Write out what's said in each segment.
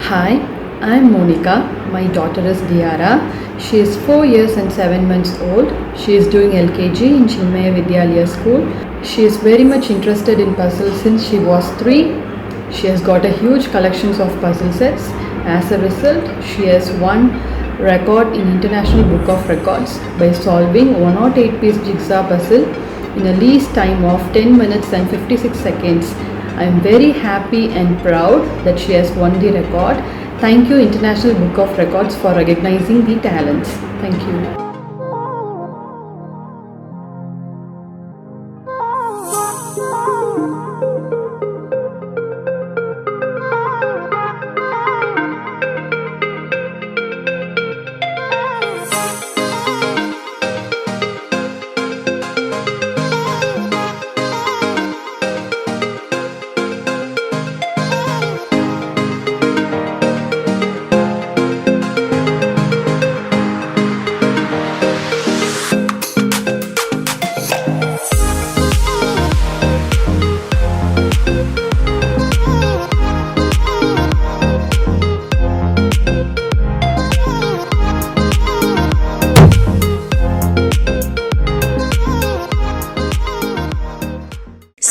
Hi, I'm Monica. My daughter is Diyara. She is 4 years and 7 months old. She is doing LKG in Chinmaya Vidyalaya school. She is very much interested in puzzles since she was 3. She has got a huge collections of puzzle sets. As a result, she has won record in International Book of Records by solving 108-piece jigsaw puzzle in a least time of 10 minutes and 56 seconds. I am very happy and proud that she has won the record. Thank you International Book of Records for recognizing the talents. Thank you.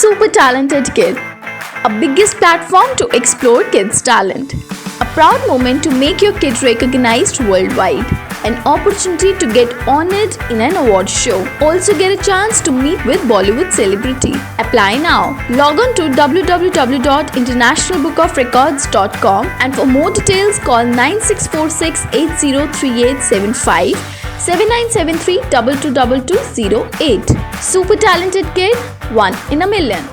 Super Talented Kid, a biggest platform to explore kids' talent. A proud moment to make your kid recognized worldwide. An opportunity to get honored in an award show. Also get a chance to meet with Bollywood celebrity. Apply now. Log on to www.internationalbookofrecords.com and for more details call 9646 803875 7973 222208. Super Talented Kid, one in a million.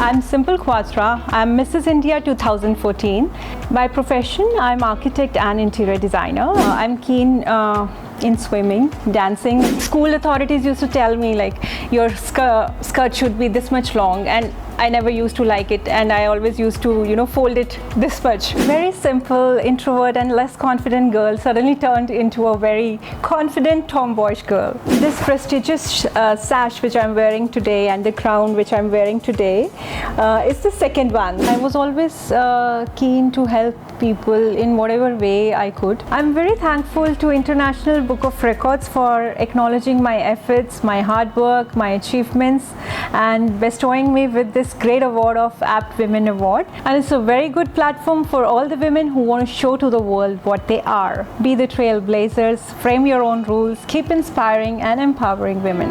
I'm Simple Quatra. I'm Mrs. India 2014. By profession, I'm architect and interior designer. I'm keen in swimming, dancing. School authorities used to tell me like your skirt should be this much long, and I never used to like it, and I always used to fold it this much. Very simple, introvert and less confident girl suddenly turned into a very confident tomboyish girl. This prestigious sash which I'm wearing today and the crown which I'm wearing today is the second one. I was always keen to help people in whatever way I could. I'm very thankful to International Book of Records for acknowledging my efforts, my hard work, my achievements, and bestowing me with this great award of Apt Women Award. And it's a very good platform for all the women who want to show to the world what they are. Be the trailblazers, frame your own rules, keep inspiring and empowering women.